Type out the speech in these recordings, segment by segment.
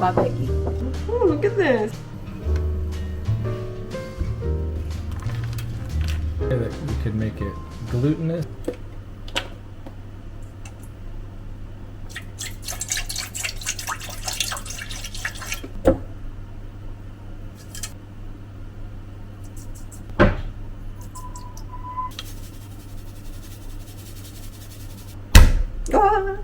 꽈배기. Oh, look at this. That you could make it glutinous. Ah.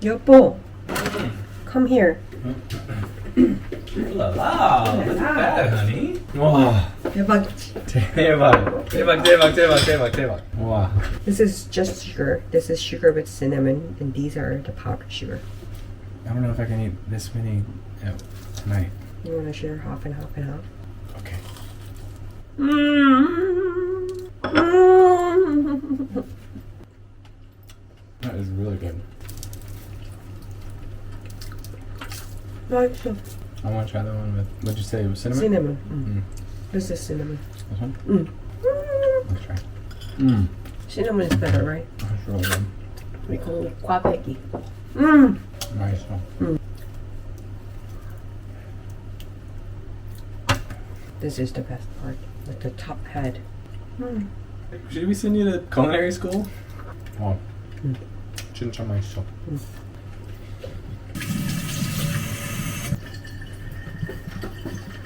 여보, come here. La la, look at that, honey. 와, 대박이지. 대박, 대박, 대박, 대박, 대박, 대박. 와. This is just sugar. This is sugar with cinnamon, and these are the powdered sugar. I don't know if I can eat this many tonight. You want to share half and half and half? Okay. That is really good. 맛있어. I want to try the one with, what'd you say, it was cinnamon? Cinnamon. Mm. This is cinnamon. This one? Let's try. Cinnamon is better, right? That's really good. We call it 꽈배기. Nice. This is the best part. Like the top head. Should we send you to culinary school? 어. 진짜 맛있어.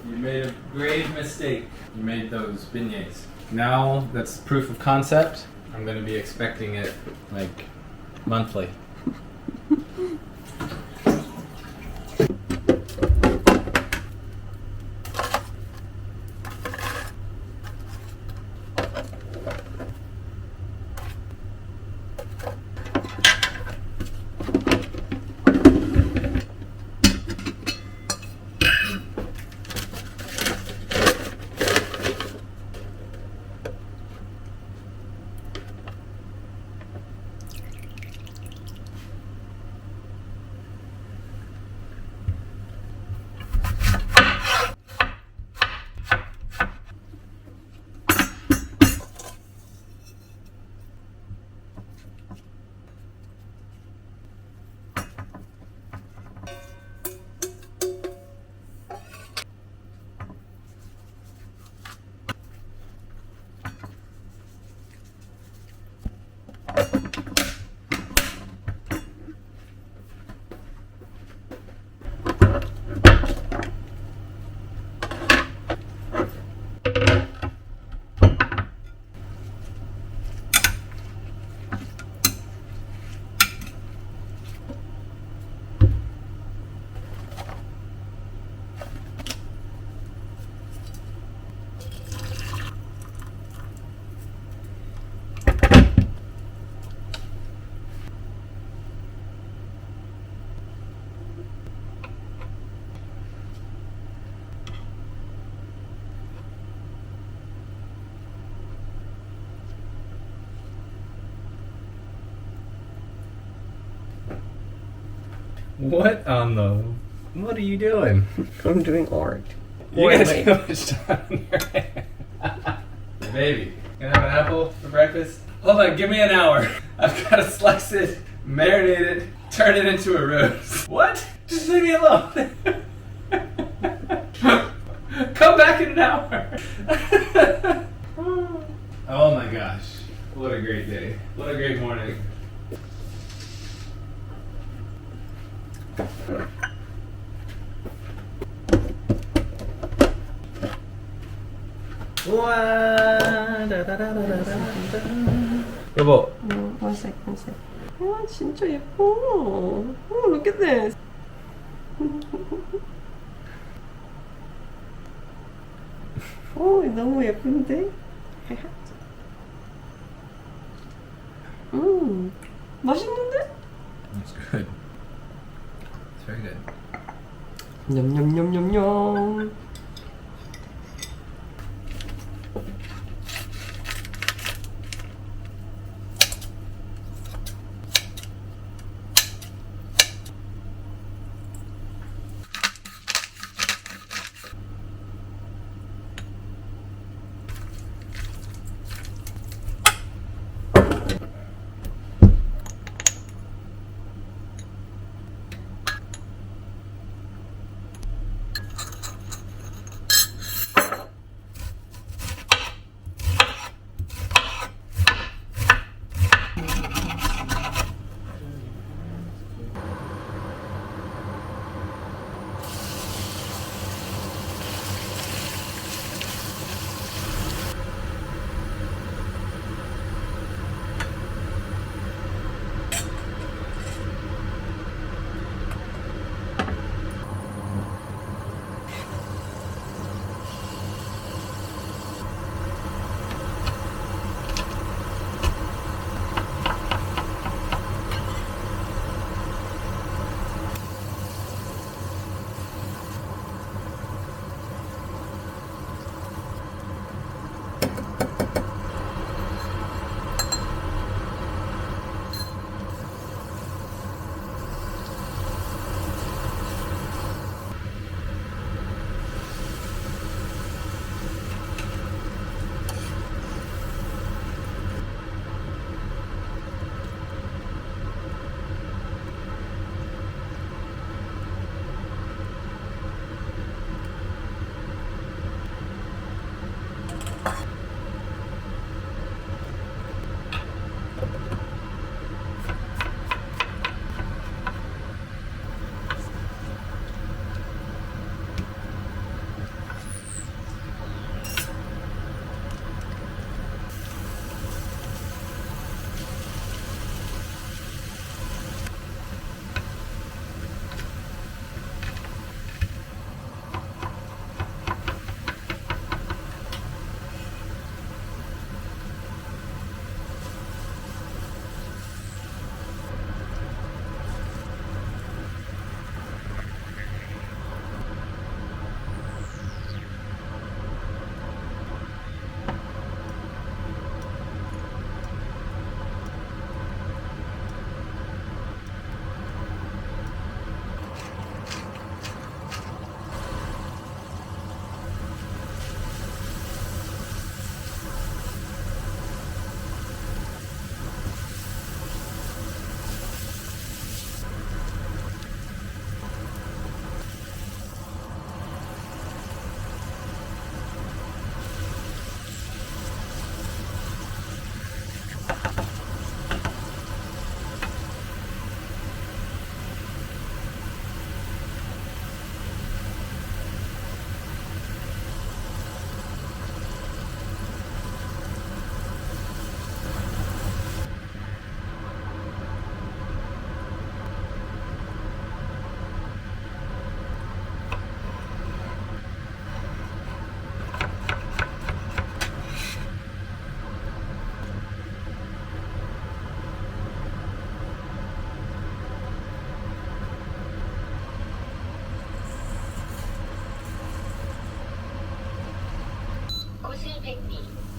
You made a grave mistake. You made those beignets. Now that's proof of concept. I'm gonna be expecting it like monthly. What on the? What are you doing? I'm doing art. You Wait, got wait. too much time on your hands. Hey, baby, can I have an apple for breakfast? Hold on, give me an hour. I've got to slice it, marinate it, turn it into a rose. What? Just leave me alone. Come back in an hour. Oh my gosh. What a great day. What a great morning. 여보. One sec. 와 진짜 예뻐. Oh, look at this. 너무 예쁜데? 맛있는데? That's good. It's very good. 냠냠냠냠냠.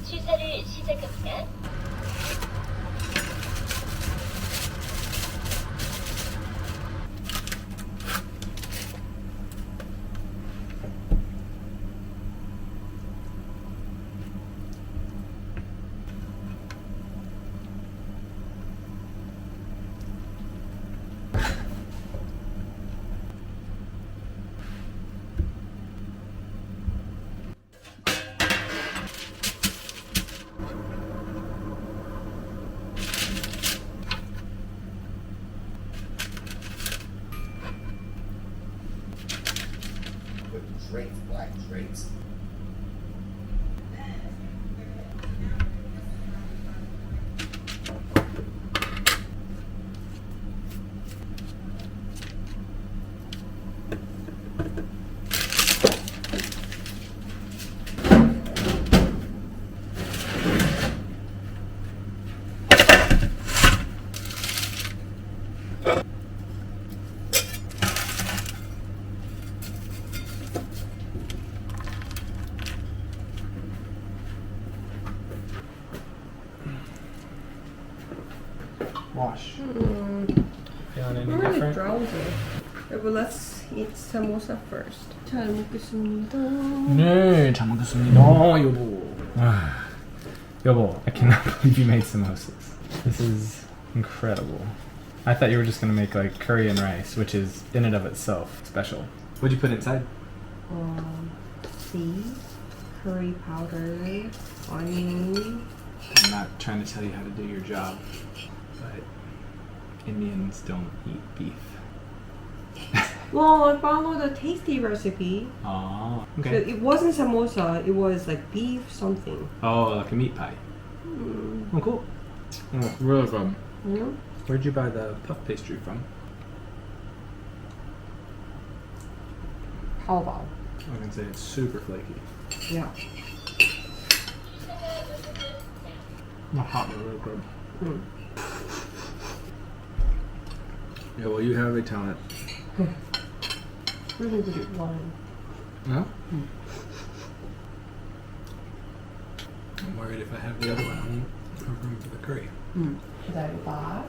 취사를 시작합니다. With drapes, black drapes. Wash. Mm, Feeling any I'm really different? drowsy. Yeah, but let's eat samosa first. 잘 먹겠습니다. 네, 잘 먹겠습니다, 여보. 여보, I cannot believe you made samosas. This is incredible. I thought you were just gonna make like curry and rice, which is in and of itself special. What'd you put inside? Seed, curry powder, onion. I'm not trying to tell you how to do your job, but Indians don't eat beef. Well, I followed a tasty recipe. Oh, So okay. it wasn't samosa. It was like beef something. Oh, like a meat pie. Oh, cool. Oh, really good. You know? Where'd you buy the puff pastry from? Taobao. I can say it's super flaky. Yeah. The hot, but really good. Mm. Yeah, well, you have a talent. Really good wine. Huh? I'm worried if I have the other one, I won't have room for the curry. 기다려봐.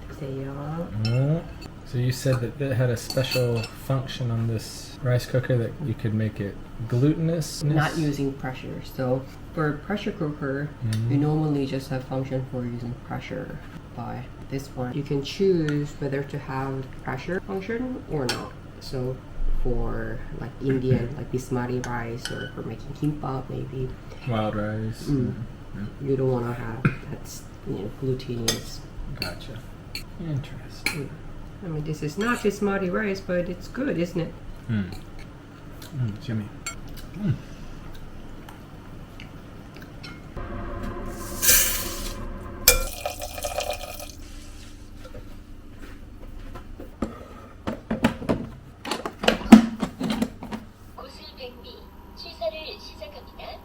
보세요. So you said that it had a special function on this rice cooker that you could make it glutinous? Not using pressure. So for pressure cooker, you normally just have function for using pressure. But this one, you can choose whether to have pressure function or not. So for like Indian, like basmati rice, or for making kimbap, maybe Wild rice. you don't want to have that's glutinous. Gotcha. Interesting. I mean, this is not basmati rice, but it's good, isn't it? It's yummy. 구슬 백미 취사를 시작합니다.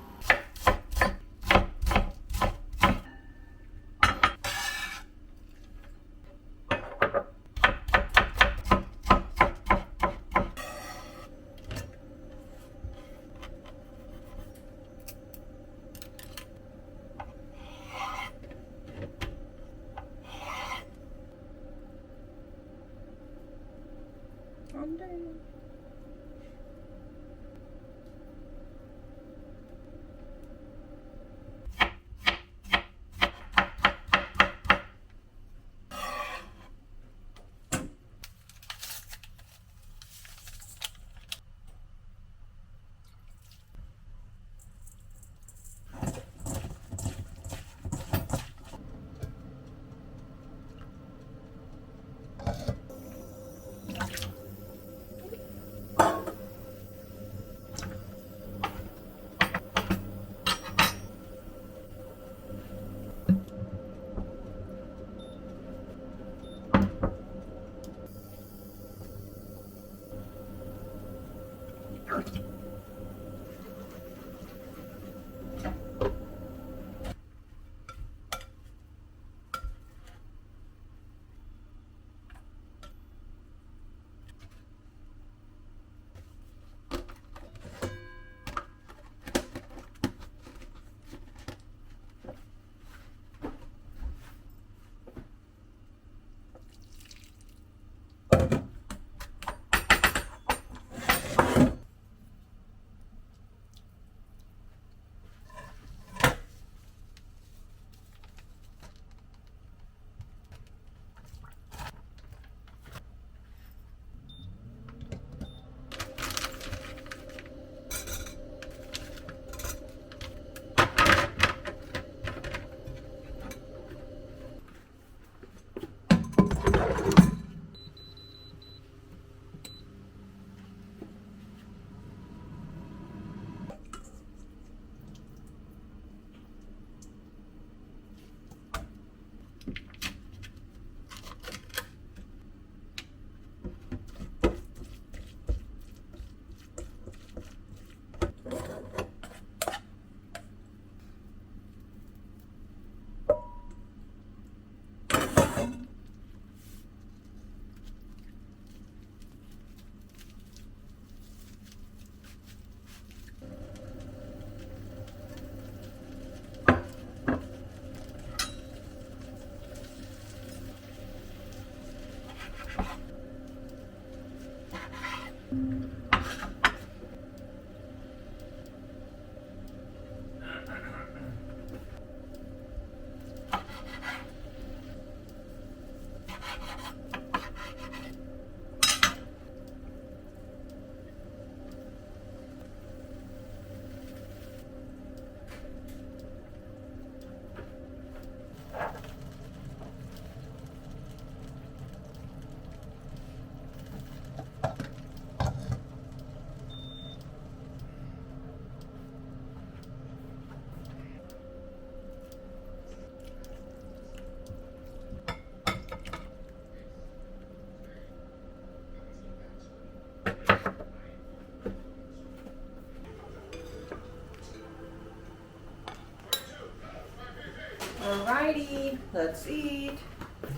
ready. Let's eat.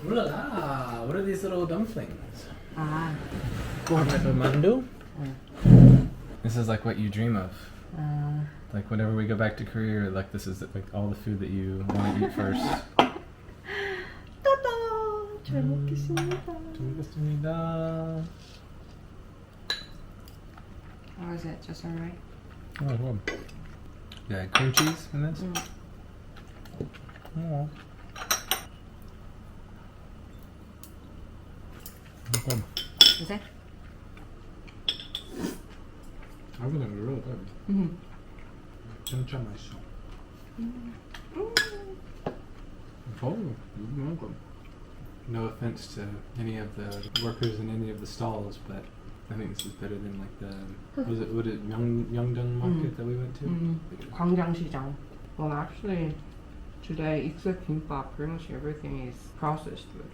Ooh la la! What are these little dumplings? Ah. Gourmet mandu? This is like what you dream of. Like whenever we go back to Korea, like this is like all the food that you want to eat first. 따다! 잘 먹겠습니다. 잘 먹겠습니다. How is it? Just alright? Oh, wow. Yeah, cream cheese in this? Oh. Okay. Is it? Everything is really good. 진짜 맛있어. No offense to any of the workers in any of the stalls, but I think this is better than like the what is it Myeongdong market that we went to? 광장시장. Well, actually, today except kimbap, pretty much everything is processed food.